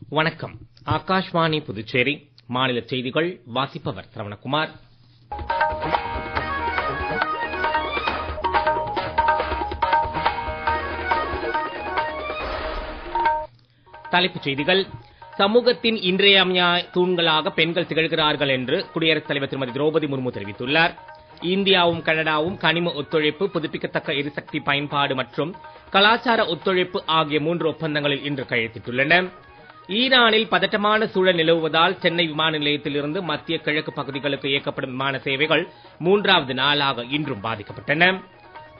வணக்கம். ஆகாஷ்வாணி புதுச்சேரி மாநில செய்திகள் வாசிப்பவர் சரவணகுமார். தலைப்புச் செய்திகள். சமூகத்தின் இன்றியமையா தூண்களாக பெண்கள் திகழ்கிறார்கள் என்று குடியரசுத் தலைவர் திருமதி திரௌபதி முர்மு தெரிவித்துள்ளார். இந்தியாவும் கனடாவும் கனிம ஒத்துழைப்பு, புதுப்பிக்கத்தக்க எரிசக்தி பயன்பாடு மற்றும் கலாச்சார ஒத்துழைப்பு ஆகிய 3 ஒப்பந்தங்களில் இன்று கையெழுத்திட்டுள்ளன. ஈரானில் பதட்டமான சூழல் நிலவுவதால் சென்னை விமான நிலையத்தில் இருந்து மத்திய கிழக்கு பகுதிகளுக்கு இயக்கப்படும் விமான சேவைகள் 3வது நாளாக இன்றும் பாதிக்கப்பட்டன.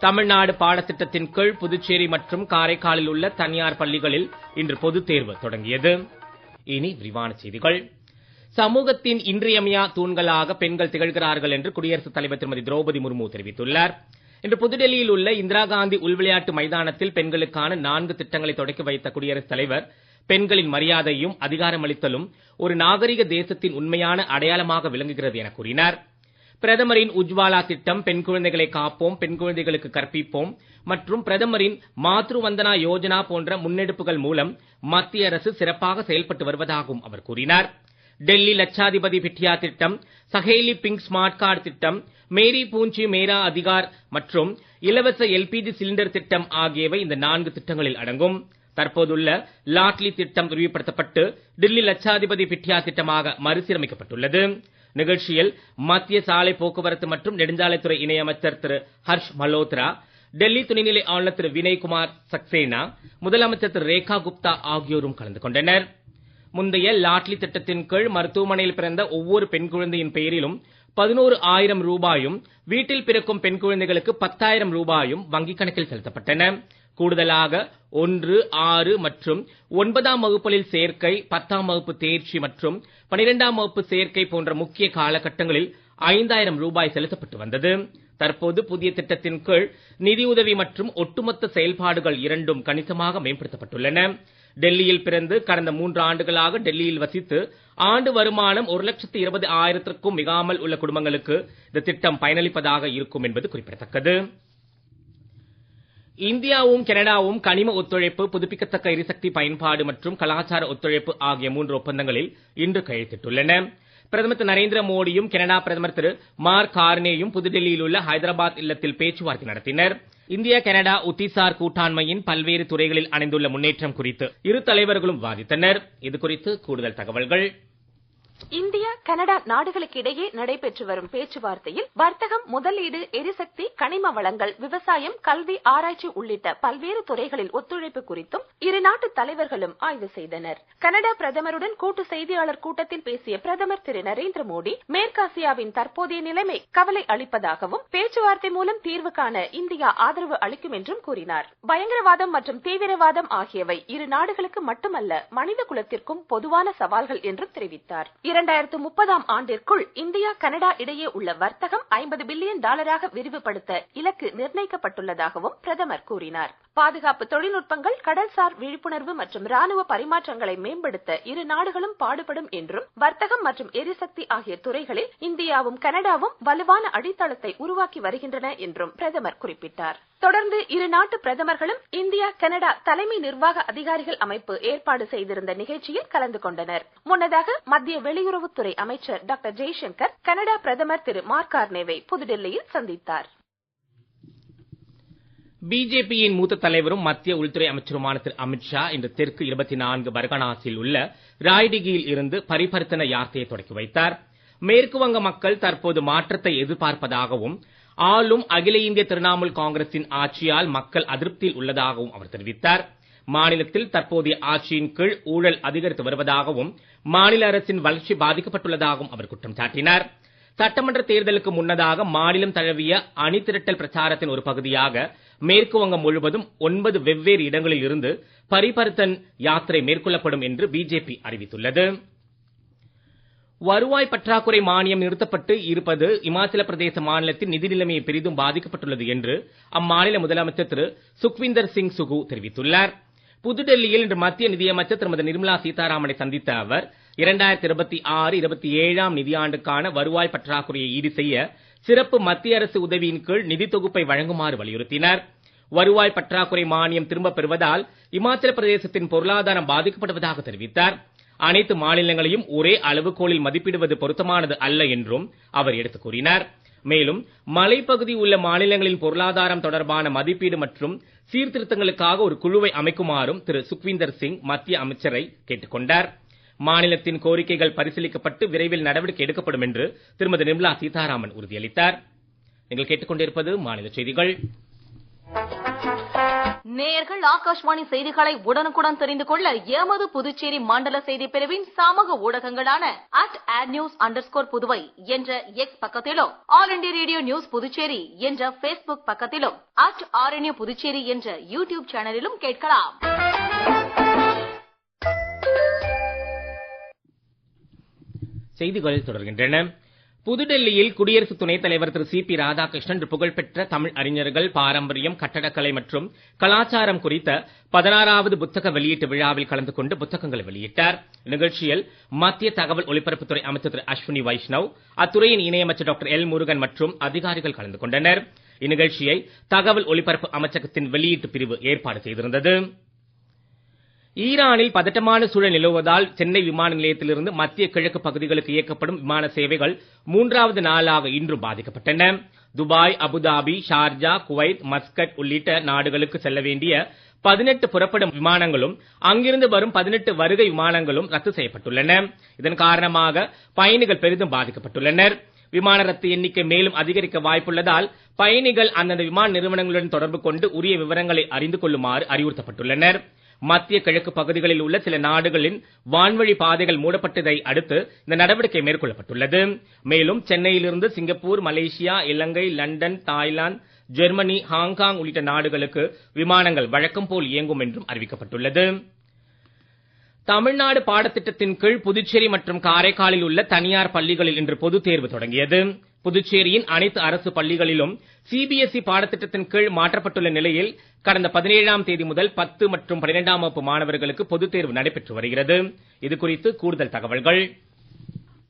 தமிழ்நாடு பாடத்திட்டத்தின் கீழ் புதுச்சேரி மற்றும் காரைக்காலில் உள்ள தனியார் பள்ளிகளில் இன்று பொதுத் தேர்வு தொடங்கியது. இனி விரிவான செய்திகள். சமூகத்தின் இன்றியமையா தூண்களாக பெண்கள் திகழ்கிறார்கள் என்று குடியரசுத் தலைவர் திருமதி திரௌபதி முர்மு தெரிவித்துள்ளார். இன்று புதுடெல்லியில் உள்ள இந்திரா காந்தி உள்விளையாட்டு மைதானத்தில் பெண்களுக்கான 4 திட்டங்களை தொடக்கி வைத்த குடியரசுத் தலைவர், பெண்களின் மரியாதையும் அதிகாரமளித்தலும் ஒரு நாகரிக தேசத்தின் உண்மையான அடையாளமாக விளங்குகிறது என கூறினார். பிரதமரின் உஜ்வாலா திட்டம், பெண் குழந்தைகளை காப்போம், பெண் குழந்தைகளுக்கு கற்பிப்போம் மற்றும் பிரதமரின் மாத்ரு வந்தனா யோஜனா போன்ற முன்னெடுப்புகள் மூலம் மத்திய அரசு சிறப்பாக செயல்பட்டு வருவதாகவும் அவர் கூறினார். டெல்லி லட்சாதிபதி பிட்டியா திட்டம், சஹேலி பிங்க் ஸ்மார்ட் கார்டு திட்டம், மேரி பூஞ்சி மேரா அதிகார் மற்றும் இலவச எல்பிஜி சிலிண்டர் திட்டம் ஆகியவை இந்த 4 திட்டங்களில் அடங்கும். தற்போதுள்ள லாட்லி திட்டம் விரிவுபடுத்தப்பட்டு டெல்லி லட்சாதிபதி பிட்டியா திட்டமாக மறுசீரமைக்கப்பட்டுள்ளது. நிகழ்ச்சியில் மத்திய சாலை போக்குவரத்து மற்றும் நெடுஞ்சாலைத்துறை இணையமைச்சர் திரு ஹர்ஷ் மல்ஹோத்ரா, டெல்லி துணைநிலை ஆளுநர் திரு வினய்குமார் சக்சேனா, முதலமைச்சர் திரு ரேகா குப்தா ஆகியோரும் கலந்து கொண்டனர். முந்தைய லாட்லி திட்டத்தின் கீழ் மருத்துவமனையில் பிறந்த ஒவ்வொரு பெண் குழந்தையின் பெயரிலும் 11,000 ரூபாயும், வீட்டில் பிறக்கும் பெண் குழந்தைகளுக்கு 10,000 ரூபாயும் வங்கிக் கணக்கில் செலுத்தப்பட்டன. கூடுதலாக 1, 6 மற்றும் 9ஆம் வகுப்புகளில் சேர்க்கை, 10ஆம் வகுப்பு தேர்ச்சி மற்றும் 12ஆம் வகுப்பு சேர்க்கை போன்ற முக்கிய காலகட்டங்களில் 5,000 ரூபாய் செலுத்தப்பட்டு வந்தது. தற்போது புதிய திட்டத்தின் கீழ் நிதியுதவி மற்றும் ஒட்டுமொத்த செயல்பாடுகள் இரண்டும் கணிசமாக மேம்படுத்தப்பட்டுள்ளன. டெல்லியில் பிறந்து கடந்த 3 ஆண்டுகளாக டெல்லியில் வசித்து ஆண்டு வருமானம் 1,20,000க்கும் மிகாமல் உள்ள குடும்பங்களுக்கு இந்த திட்டம் பயனளிப்பதாக இருக்கும் என்பது குறிப்பிடத்தக்கது. இந்தியாவும் கனடாவும் கனிம ஒத்துழைப்பு, புதுப்பிக்கத்தக்க எரிசக்தி பயன்பாடு மற்றும் கலாச்சார ஒத்துழைப்பு ஆகிய 3 ஒப்பந்தங்களில் இன்று கையெழுத்திட்டுள்ளன. பிரதமர் திரு நரேந்திர மோடியும் கனடா பிரதமர் திரு மார்க் கார்னேயும் புதுடெல்லியில் உள்ள ஹைதராபாத் இல்லத்தில் பேச்சுவார்த்தை நடத்தினர். இந்தியா கனடா உத்திசார் கூட்டாண்மையின் பல்வேறு துறைகளில் அடைந்துள்ள முன்னேற்றம் குறித்து இரு தலைவர்களும் விவாதித்தனர். இது குறித்து கூடுதல் தகவல்கள். இந்தியா கனடா நாடுகளுக்கு இடையே நடைபெற்று வரும் பேச்சுவார்த்தையில் வர்த்தகம், முதலீடு, எரிசக்தி, கனிம வளங்கள், விவசாயம், கல்வி, ஆராய்ச்சி உள்ளிட்ட பல்வேறு துறைகளில் ஒத்துழைப்பு குறித்தும் இரு நாட்டு தலைவர்களும் ஆய்வு செய்தனர். கனடா பிரதமருடன் கூட்டு செய்தியாளர் கூட்டத்தில் பேசிய பிரதமர் திரு நரேந்திர மோடி, மேற்காசியாவின் தற்போதைய நிலைமை கவலை அளிப்பதாகவும் பேச்சுவார்த்தை மூலம் தீர்வு காண இந்தியா ஆதரவு அளிக்கும் என்றும் கூறினார். பயங்கரவாதம் மற்றும் தீவிரவாதம் ஆகியவை இரு நாடுகளுக்கு மட்டுமல்ல, மனித குலத்திற்கும் பொதுவான சவால்கள் என்றும் தெரிவித்தார். 2030ஆம் ஆண்டிற்குள் இந்தியா கனடா இடையே உள்ள வர்த்தகம் $50 பில்லியன் விரிவுபடுத்த இலக்கு நிர்ணயிக்கப்பட்டுள்ளதாகவும் பிரதமர் கூறினார். பாதுகாப்பு தொழில்நுட்பங்கள், கடல்சார் விழிப்புணர்வு மற்றும் ராணுவ பரிமாற்றங்களை மேம்படுத்த இரு நாடுகளும் பாடுபடும் என்றும், வர்த்தகம் மற்றும் எரிசக்தி ஆகிய துறைகளில் இந்தியாவும் கனடாவும் வலுவான அடித்தளத்தை உருவாக்கி வருகின்றன என்றும் பிரதமர் குறிப்பிட்டார். தொடர்ந்து இரு நாட்டு பிரதமர்களும் இந்தியா கனடா தலைமை நிர்வாக அதிகாரிகள் அமைப்பு ஏற்பாடு செய்திருந்த நிகழ்ச்சியில் கலந்து கொண்டனர். முன்னதாக மத்திய வெளியுறவுத்துறை அமைச்சர் டாக்டர் ஜெய்சங்கர் கனடா பிரதமர் திரு மார்க் கார்னேவை புதுடெல்லியில் சந்தித்தார். பிஜேபியின் மூத்த தலைவரும் மத்திய உள்துறை அமைச்சருமான திரு அமித்ஷா இன்று தெற்கு 24 பர்கானாஸில் உள்ள ராய்டிகியில் இருந்து பரிவர்த்தன யாத்திரையை தொடக்கி வைத்தார். மேற்கு வங்க மக்கள் தற்போது மாற்றத்தை எதிர்பார்ப்பதாகவும், ஆளும் அகில இந்திய திரிணாமுல் காங்கிரசின் ஆட்சியால் மக்கள் அதிருப்தியில் உள்ளதாகவும் அவர் தெரிவித்தார். மாநிலத்தில் தற்போதைய ஆட்சியின் கீழ் ஊழல் அதிகரித்து வருவதாகவும், மாநில அரசின் வளர்ச்சி பாதிக்கப்பட்டுள்ளதாகவும் அவர் குற்றம் சாட்டினார். சட்டமன்ற தேர்தலுக்கு முன்னதாக மாநிலம் தழுவிய அணி திரட்டல் பிரச்சாரத்தின் ஒரு பகுதியாக மேற்கு வங்கம் முழுவதும் 9 வெவ்வேறு இடங்களில் இருந்து பரிவர்த்தன் யாத்திரை மேற்கொள்ளப்படும் என்று பிஜேபி அறிவித்துள்ளது. வருவாய் பற்றாக்குறை மானியம் நிறுத்தப்பட்டு இருப்பது இமாச்சல பிரதேச மாநிலத்தின் நிதி நிலைமையை பெரிதும் பாதிக்கப்பட்டுள்ளது என்று அம்மாநில முதலமைச்சர் திரு சுக்விந்தர் சிங் சுகு தெரிவித்துள்ளார். புதுடெல்லியில் இன்று மத்திய நிதியமைச்சர் திருமதி நிர்மலா சீதாராமனை சந்தித்த அவர் 2026-27ஆம் நிதியாண்டுக்கான வருவாய் பற்றாக்குறையை ஈடு செய்ய சிறப்பு மத்திய அரசு உதவியின் கீழ் நிதி தொகுப்பை வழங்குமாறு வலியுறுத்தினார். வருவாய் பற்றாக்குறை மானியம் திரும்பப் பெறுவதால் இமாச்சல பிரதேசத்தின் பொருளாதாரம் பாதிக்கப்படுவதாக தெரிவித்தார். அனைத்து மாநிலங்களையும் ஒரே அளவுகோலில் மதிப்பிடுவது பொருத்தமானது அல்ல என்றும் அவர் எடுத்துக் கூறினார். மேலும் மலைப்பகுதி உள்ள மாநிலங்களின் பொருளாதாரம் தொடர்பான மதிப்பீடு மற்றும் சீர்திருத்தங்களுக்காக ஒரு குழுவை அமைக்குமாறும் திரு சுக்வீந்தர் சிங் மத்திய அமைச்சரை கேட்டுக் கொண்டார். மாநிலத்தின் கோரிக்கைகள் பரிசீலிக்கப்பட்டு விரைவில் நடவடிக்கை எடுக்கப்படும் என்று திருமதி நிர்மலா சீதாராமன் உறுதியளித்தார். நீங்கள் கேட்டுக்கொண்டிருப்பது மாநில செய்திகள். நேயர்கள் ஆகாஷ்வாணி செய்திகளை உடனுக்குடன் தெரிந்து கொள்ள எமது புதுச்சேரி மண்டல செய்தி பிரிவின் சமூக ஊடகங்களான @adnews_புதுவை என்ற எக்ஸ் பக்கத்திலும், all India radio news Puducherry என்ற பேஸ்புக் பக்கத்திலும், @RNU புதுச்சேரி என்ற யூடியூப் சேனலிலும் கேட்கலாம். செய்திகள் தொடர்கின்றன. புதுடெல்லியில் குடியரசு துணைத் தலைவர் திரு CP ராதாகிருஷ்ணன் புகழ்பெற்ற தமிழ் அறிஞர்கள், பாரம்பரியம், கட்டடக்கலை மற்றும் கலாச்சாரம் குறித்த 16வது புத்தக வெளியீட்டு விழாவில் கலந்து கொண்டு புத்தகங்களை வெளியிட்டார். நிகழ்ச்சியில் மத்திய தகவல் ஒலிபரப்புத்துறை அமைச்சர் திரு அஸ்வினி வைஷ்ணவ், அத்துறையின் இணையமைச்சர் டாக்டர் எல் முருகன் மற்றும் அதிகாரிகள் கலந்து கொண்டனர். இந்நிகழ்ச்சியை தகவல் ஒலிபரப்பு அமைச்சகத்தின் வெளியீட்டு பிரிவு ஏற்பாடு செய்திருந்தது. ஈரானில் பதட்டமான சூழல் நிலவுவதால் சென்னை விமான நிலையத்திலிருந்து மத்திய கிழக்கு பகுதிகளுக்கு இயக்கப்படும் விமான சேவைகள் 3வது நாளாக இன்றும் பாதிக்கப்பட்டன. Dubai, Abu Dhabi, Sharjah, Kuwait, Muscat உள்ளிட்ட நாடுகளுக்கு செல்ல வேண்டிய 18 புறப்படும் விமானங்களும் அங்கிருந்து வரும் 18 வருகை விமானங்களும் ரத்து செய்யப்பட்டுள்ளன. இதன் காரணமாக பயணிகள் பெரிதும் பாதிக்கப்பட்டுள்ளனர். விமான ரத்து எண்ணிக்கை மேலும் அதிகரிக்க வாய்ப்புள்ளதால் பயணிகள் அந்தந்த விமான நிறுவனங்களுடன் தொடர்பு கொண்டு உரிய விவரங்களை அறிந்து கொள்ளுமாறு அறிவுறுத்தப்பட்டுள்ளனர். மத்திய கிழக்கு பகுதிகளில் உள்ள சில நாடுகளின் வான்வழி பாதைகள் மூடப்பட்டதை அடுத்து இந்த நடவடிக்கை மேற்கொள்ளப்பட்டுள்ளது. மேலும் சென்னையிலிருந்து சிங்கப்பூர், மலேசியா, இலங்கை, லண்டன், தாய்லாந்து, ஜெர்மனி, ஹாங்காங் உள்ளிட்ட நாடுகளுக்கு விமானங்கள் வழக்கம் போல் இயங்கும் என்றும் அறிவிக்கப்பட்டுள்ளது. தமிழ்நாடு பாடத்திட்டத்தின் கீழ் புதுச்சேரி மற்றும் காரைக்காலில் உள்ள தனியார் பள்ளிகளில் இன்று பொதுத் தேர்வு தொடங்கியது. புதுச்சேரியின் அனைத்து அரசு பள்ளிகளிலும் CBSE பாடத்திட்டத்தின் கீழ் மாற்றப்பட்டுள்ள நிலையில் கடந்த 17ஆம் தேதி முதல் 10 மற்றும் 12ஆம் வகுப்பு மாணவர்களுக்கு பொதுத் தேர்வு நடைபெற்று வருகிறது. இது குறித்து கூடுதல் தகவல்கள்.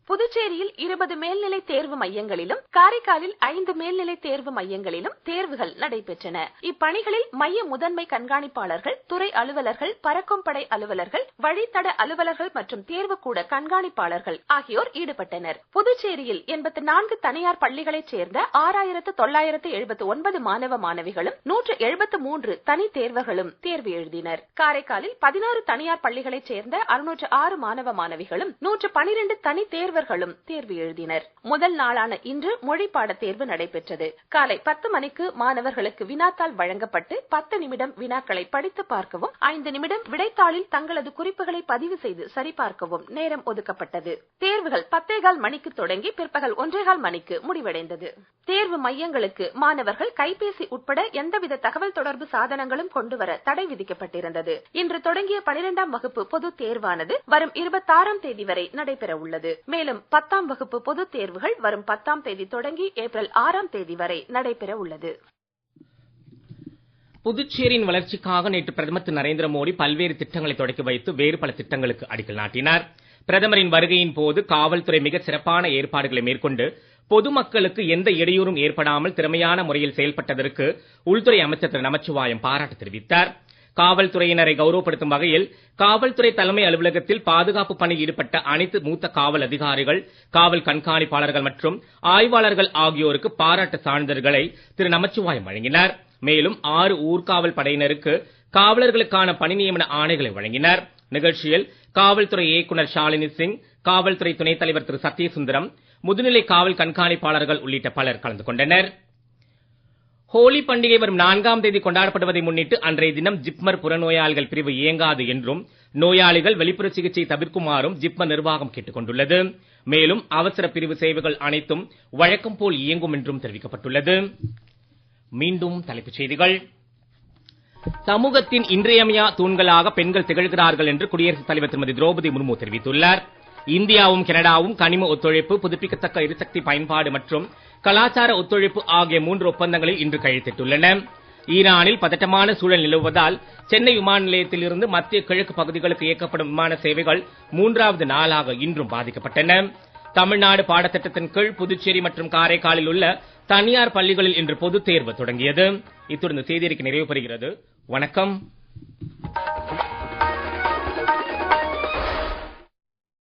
புதுச்சேரியில் 20 மேல்நிலை தேர்வு மையங்களிலும், காரைக்காலில் 5 மேல்நிலை தேர்வு மையங்களிலும் தேர்வுகள் நடைபெற்றன. இப்பணிகளில் மைய முதன்மை கண்காணிப்பாளர்கள், துறை அலுவலர்கள், பறக்கும் படை அலுவலர்கள், வழித்தட அலுவலர்கள் மற்றும் தேர்வுக்கூட கண்காணிப்பாளர்கள் ஆகியோர் ஈடுபட்டனர். புதுச்சேரியில் 84 தனியார் பள்ளிகளைச் சேர்ந்த 6979 மாணவ மாணவிகளும் 173 தனி தேர்வர்களும் தேர்வு எழுதினர். காரைக்காலில் 16 தனியார் பள்ளிகளைச் சேர்ந்த 606 மாணவ மாணவிகளும் 112 தனி தேர்வர்களும் தேர்வு எழுதினர். முதல் நாளான இன்று மொழி பாட தேர்வு நடைபெற்றது. காலை 10 மணிக்கு மாணவர்களுக்கு வினாத்தாள் வழங்கப்பட்டு 10 நிமிடம் வினாக்களை படித்து பார்க்கவும், 5 நிமிடம் விடைத்தாளில் தங்களது குறிப்புகளை பதிவு செய்து சரிபார்க்கவும் நேரம் ஒதுக்கப்பட்டது. தேர்வுகள் 10:15 மணிக்கு தொடங்கி பிற்பகல் 1:15 மணிக்கு முடிவடைந்தது. தேர்வு மையங்களுக்கு மாணவர்கள் கைபேசி உட்பட எந்தவித தகவல் தொடர்பு சாதனங்களும் கொண்டுவர தடை விதிக்கப்பட்டிருந்தது. இன்று தொடங்கிய 12ஆம் வகுப்பு பொதுத் தேர்வானது வரும் 26ஆம் தேதி வரை நடைபெற உள்ளது. மேலும் 10ஆம் வகுப்பு பொதுத் தேர்வுகள் வரும் 10ஆம் தேதி தொடங்கி ஏப்ரல் 6ஆம் தேதி வரை நடைபெற உள்ளது. புதுச்சேரியின் வளர்ச்சிக்காக நேற்று பிரதமர் திரு நரேந்திர மோடி பல்வேறு திட்டங்களை தொடக்கி வைத்து வேறு பல திட்டங்களுக்கு அடிக்கல் நாட்டினார். பிரதமரின் வருகையின் போது காவல்துறை மிகச் சிறப்பான ஏற்பாடுகளை மேற்கொண்டு பொதுமக்களுக்கு எந்த இடையூறும் ஏற்படாமல் திறமையான முறையில் செயல்பட்டதற்கு உள்துறை அமைச்சர் திரு நமச்சிவாயம் பாராட்டு தெரிவித்தார். காவல்துறையினரை கௌரவப்படுத்தும் வகையில் காவல்துறை தலைமை அலுவலகத்தில் பாதுகாப்பு பணியில் ஈடுபட்ட அனைத்து மூத்த காவல் அதிகாரிகள், காவல் கண்காணிப்பாளர்கள் மற்றும் ஆய்வாளர்கள் ஆகியோருக்கு பாராட்டு சான்றிதழ்களை திரு நமச்சிவாயம் வழங்கினார். மேலும் 6 ஊர்காவல் படையினருக்கு காவலர்களுக்கான பணி நியமன ஆணைகளை வழங்கினார். நிகழ்ச்சியில் காவல்துறை இயக்குநர் ஷாலினி சிங், காவல்துறை துணைத் தலைவர் திரு சத்யசுந்தரம், முதுநிலை காவல் கண்காணிப்பாளர்கள் உள்ளிட்ட பலர் கலந்து கொண்டனர். ஹோலி பண்டிகை வரும் 4ஆம் தேதி கொண்டாடப்படுவதை முன்னிட்டு அன்றைய தினம் ஜிப்மர் புறநோயாளிகள் பிரிவு இயங்காது என்றும் நோயாளிகள் வெளிப்புற சிகிச்சை தவிர்க்குமாறும் ஜிப்மர் நிர்வாகம் கேட்டுக் கொண்டுள்ளது. மேலும் அவசர பிரிவு சேவைகள் அனைத்தும் வழக்கம் போல் இயங்கும் என்றும் தெரிவிக்கப்பட்டுள்ளது. மீண்டும் தலைப்புச் செய்திகள். சமூகத்தின் இன்றியமையா தூண்களாக பெண்கள் திகழ்கிறார்கள் என்று குடியரசுத் தலைவர் திருமதி திரௌபதி முர்மு தெரிவித்துள்ளார். இந்தியாவும் கனடாவும் கனிம ஒத்துழைப்பு, புதுப்பிக்கத்தக்க எரிசக்தி பயன்பாடு மற்றும் கலாச்சார ஒத்துழைப்பு ஆகிய 3 ஒப்பந்தங்களில் இன்று கையெழுத்திட்டுள்ளன. ஈரானில் பதட்டமான சூழல் நிலவுவதால் சென்னை விமான நிலையத்திலிருந்து மத்திய கிழக்கு பகுதிகளுக்கு இயக்கப்படும் விமான சேவைகள் 3வது நாளாக இன்றும் பாதிக்கப்பட்டன. தமிழ்நாடு பாடத்திட்டத்தின் கீழ் புதுச்சேரி மற்றும் காரைக்காலில் உள்ள தனியார் பள்ளிகளில் இன்று பொதுத் தேர்வு தொடங்கியது. இத்துடன் இந்த செய்தியறிக்கை நிறைவு பெறுகிறது. வணக்கம்.